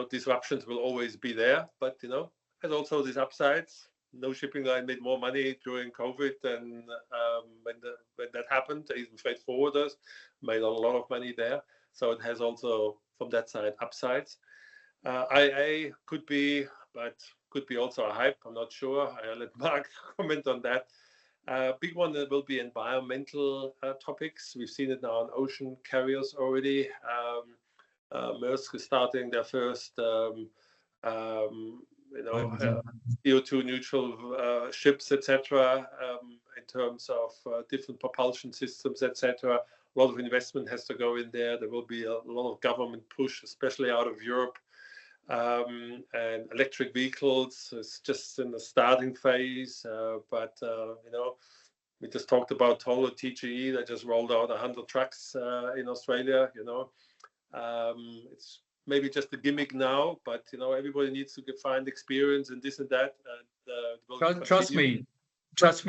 Disruptions will always be there, but there's also these upsides. No shipping line made more money during COVID than when that happened. Even freight forwarders made a lot of money there. So it has also, from that side, upsides. IA could be, but could be also a hype. I'm not sure. I'll let Mark comment on that. Big one that will be environmental topics. We've seen it now on ocean carriers already. Maersk is starting their first CO2 neutral ships, etc. In terms of different propulsion systems, etc. A lot of investment has to go in there. There will be a lot of government push, especially out of Europe. And electric vehicles is just in the starting phase. But we just talked about Tolo TGE. They just rolled out 100 trucks in Australia. It's maybe just a gimmick now, but everybody needs to find experience and this and that. And trust me,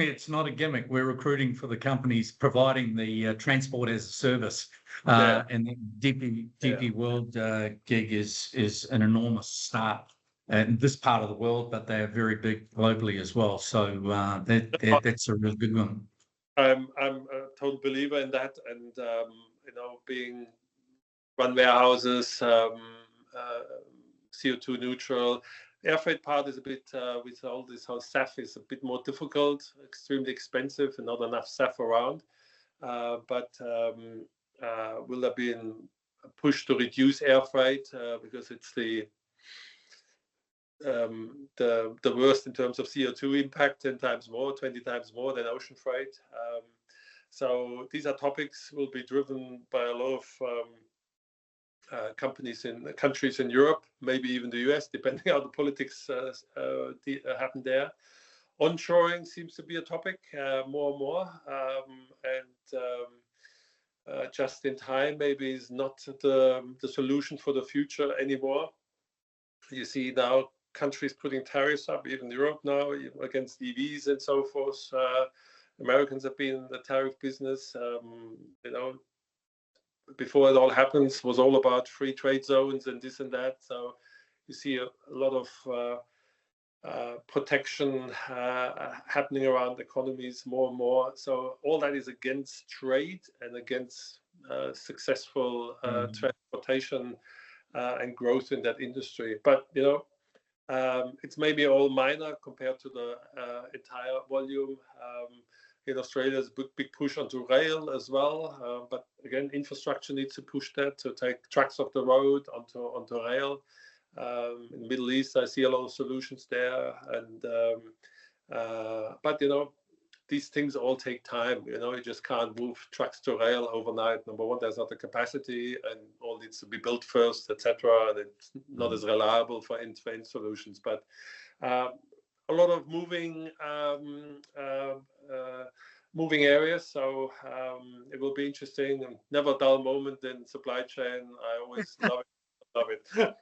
it's not a gimmick. We're recruiting for the companies providing the transport as a service, and the DP World gig is an enormous start in this part of the world, but they are very big globally as well. So that's a real good one. I'm a total believer in that, and being run warehouses, CO2 neutral. Air freight part is a bit, with all this whole SAF, is a bit more difficult, extremely expensive, and not enough SAF around. But will there be a push to reduce air freight because it's the worst in terms of CO2 impact, 10 times more, 20 times more than ocean freight. So these are topics will be driven by a lot of countries in Europe, maybe even the US, depending how the politics happen there. Onshoring seems to be a topic more and more, and just in time maybe is not the solution for the future anymore. You see now countries putting tariffs up, even Europe now, against EVs and so forth. Americans have been in the tariff business. Before it all happens, was all about free trade zones and this and that. So you see a lot of protection happening around economies more and more. So all that is against trade and against successful transportation and growth in that industry. But it's maybe all minor compared to the entire volume. In Australia, there's a big push onto rail as well. But again, infrastructure needs to push that to take trucks off the road onto rail. In the Middle East, I see a lot of solutions there. And but these things all take time. You just can't move trucks to rail overnight. Number one, there's not the capacity, and all needs to be built first, etc. And it's not as reliable for end-to-end solutions. But a lot of moving areas, so it will be interesting. And never a dull moment in supply chain. I always love it.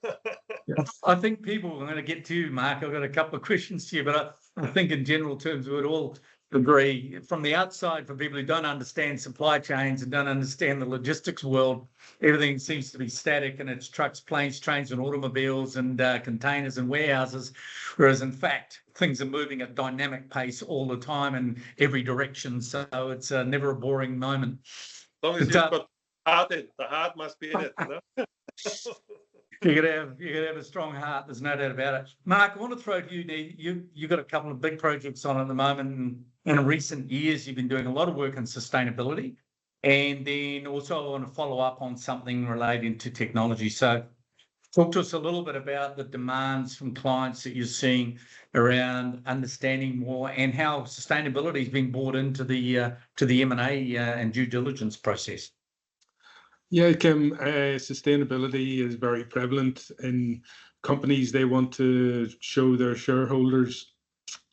I think people are going to get to you, Mark. I've got a couple of questions to you, but I think in general terms we would all agree from the outside, for people who don't understand supply chains and don't understand the logistics world, everything seems to be static, and it's trucks, planes, trains and automobiles and containers and warehouses, whereas in fact things are moving at dynamic pace all the time in every direction, so it's never a boring moment. As long as you've got heart in, the heart must be in it. You could have a strong heart. There's no doubt about it. Mark, I want to throw to you. You've got a couple of big projects on at the moment, and in recent years you've been doing a lot of work on sustainability, and then also I want to follow up on something relating to technology. So, talk to us a little bit about the demands from clients that you're seeing around understanding more, and how sustainability is being brought into the M&A and due diligence process. Yeah, Kim, sustainability is very prevalent in companies. They want to show their shareholders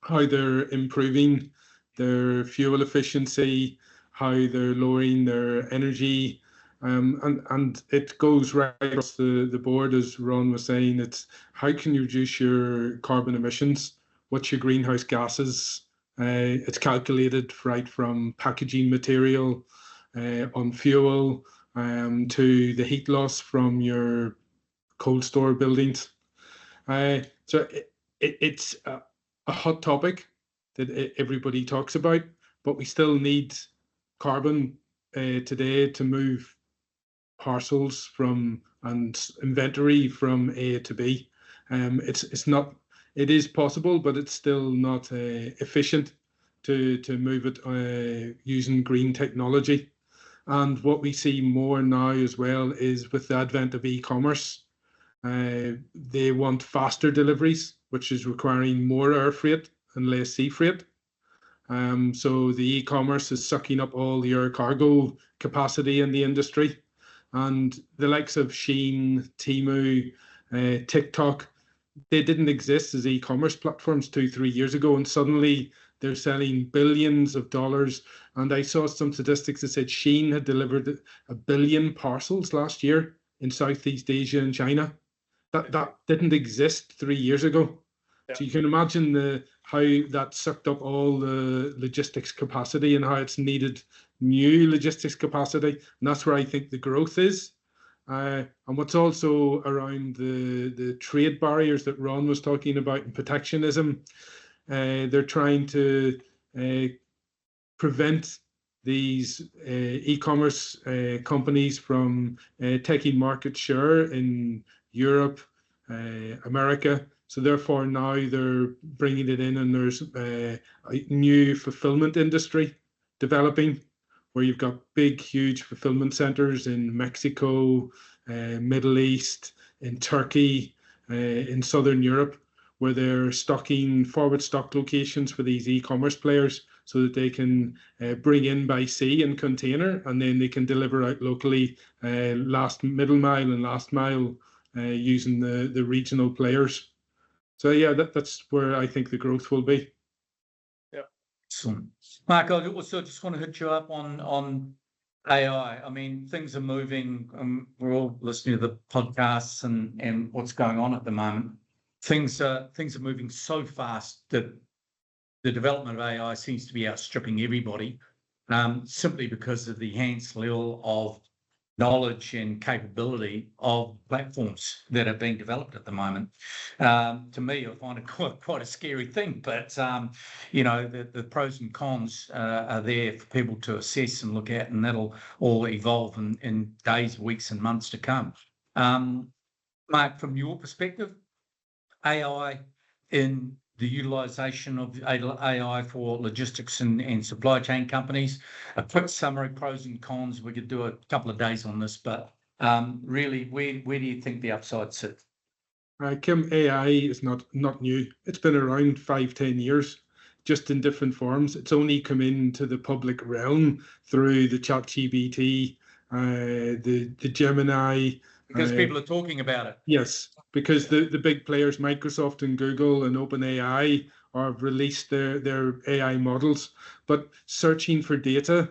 how they're improving their fuel efficiency, how they're lowering their energy. And it goes right across the board, as Ron was saying. It's how can you reduce your carbon emissions? What's your greenhouse gases? It's calculated right from packaging material on fuel to the heat loss from your cold store buildings. So it's a hot topic that everybody talks about, but we still need carbon today to move parcels from and inventory from A to B. It's not. It is possible, but it's still not efficient to move it using green technology. And what we see more now as well is with the advent of e-commerce, they want faster deliveries, which is requiring more air freight and less sea freight. So the e-commerce is sucking up all your cargo capacity in the industry. And the likes of Shein, Temu, TikTok, they didn't exist as e-commerce platforms 2-3 years ago, and suddenly they're selling billions of dollars. And I saw some statistics that said Shein had delivered 1 billion parcels last year in Southeast Asia and China. That didn't exist 3 years ago. Yeah. So you can imagine how that sucked up all the logistics capacity and how it's needed new logistics capacity. And that's where I think the growth is. And what's also around the trade barriers that Ron was talking about and protectionism, they're trying to prevent these e-commerce companies from taking market share in Europe, America. So therefore now they're bringing it in, and there's a new fulfillment industry developing, where you've got big, huge fulfillment centers in Mexico, Middle East, in Turkey, in Southern Europe, where they're stocking forward stock locations for these e-commerce players so that they can bring in by sea and container, and then they can deliver out locally, middle mile and last mile, using the regional players. So yeah, that's where I think the growth will be. Yeah. Excellent. Mark, I also just want to hit you up on AI. I mean, things are moving. We're all listening to the podcasts and what's going on at the moment. Things are moving so fast that the development of AI seems to be outstripping everybody, simply because of the enhanced level of knowledge and capability of platforms that are being developed at the moment. To me, I find it quite a scary thing, but the pros and cons are there for people to assess and look at, and that'll all evolve in days, weeks, and months to come. Mark, from your perspective, AI in the utilization of AI for logistics and supply chain companies. A quick summary, pros and cons. We could do a couple of days on this, but really, where do you think the upside sits? Kim, AI is not new. It's been around 5-10 years, just in different forms. It's only come into the public realm through the ChatGPT, the Gemini. Because people are talking about it. Yes, because the big players, Microsoft and Google and OpenAI, have released their AI models. But searching for data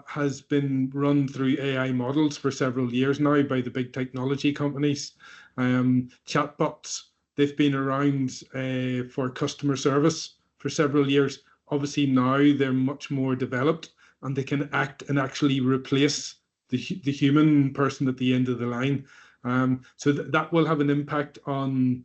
has been run through AI models for several years now by the big technology companies. Chatbots, they've been around for customer service for several years. Obviously now they're much more developed, and they can act and actually replace the human person at the end of the line. So that will have an impact on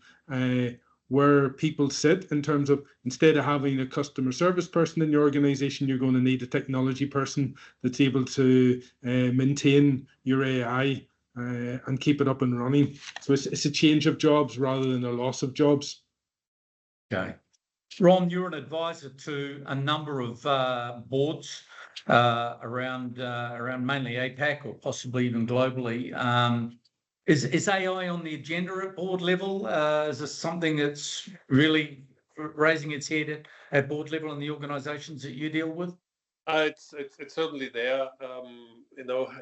where people sit, in terms of, instead of having a customer service person in your organization, you're going to need a technology person that's able to maintain your AI and keep it up and running. So it's a change of jobs rather than a loss of jobs. Okay. Ron, you're an advisor to a number of boards around mainly APAC, or possibly even globally. Is AI on the agenda at board level? Is this something that's really raising its head at board level in the organisations that you deal with? It's certainly there.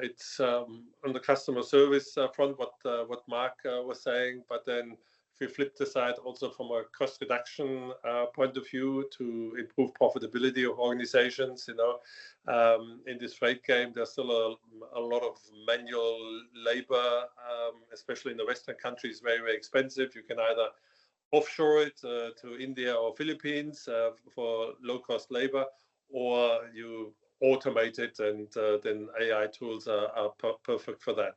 It's on the customer service front, what Mark was saying, but then we flip the side also from a cost reduction point of view to improve profitability of organizations, in this freight game, there's still a lot of manual labor, especially in the Western countries, very, very expensive. You can either offshore it to India or Philippines for low-cost labor, or you automate it, and then AI tools are perfect for that.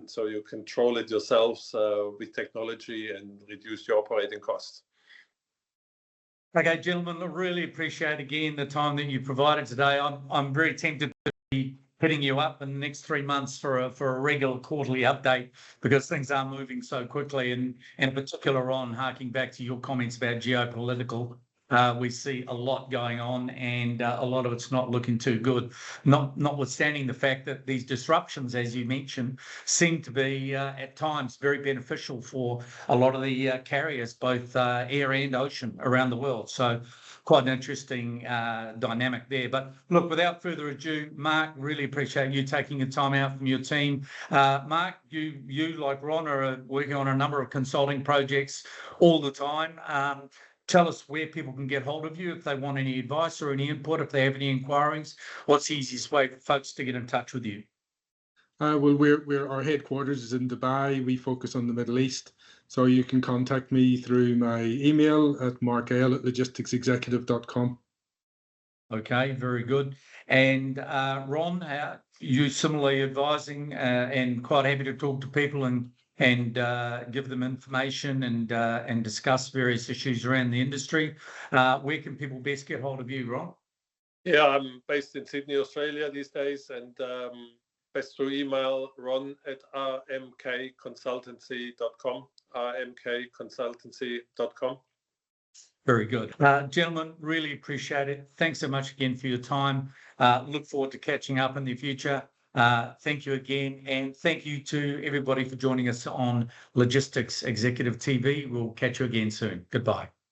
So you control it yourselves with technology and reduce your operating costs. Okay, gentlemen, I really appreciate again the time that you provided today. I'm very tempted to be hitting you up in the next 3 months for a regular quarterly update, because things are moving so quickly, and in particular on harking back to your comments about geopolitical. We see a lot going on, and a lot of it's not looking too good. Notwithstanding the fact that these disruptions, as you mentioned, seem to be at times very beneficial for a lot of the carriers, both air and ocean around the world. So quite an interesting dynamic there. But look, without further ado, Mark, really appreciate you taking the time out from your team. Mark, you like Ron are working on a number of consulting projects all the time. Tell us where people can get hold of you if they want any advice or any input, if they have any inquiries. What's the easiest way for folks to get in touch with you? Well, our headquarters is in Dubai. We focus on the Middle East. So you can contact me through my email at markl@logisticsexecutive.com. Okay, very good. And Ron, you similarly advising and quite happy to talk to people and give them information and discuss various issues around the industry. Where can people best get hold of you, Ron? Yeah, I'm based in Sydney, Australia these days, and best through email, ron@rmkconsultancy.com, rmkconsultancy.com. Very good. Gentlemen, really appreciate it. Thanks so much again for your time. Look forward to catching up in the future. Thank you again, and thank you to everybody for joining us on Logistics Executive TV. We'll catch you again soon. Goodbye.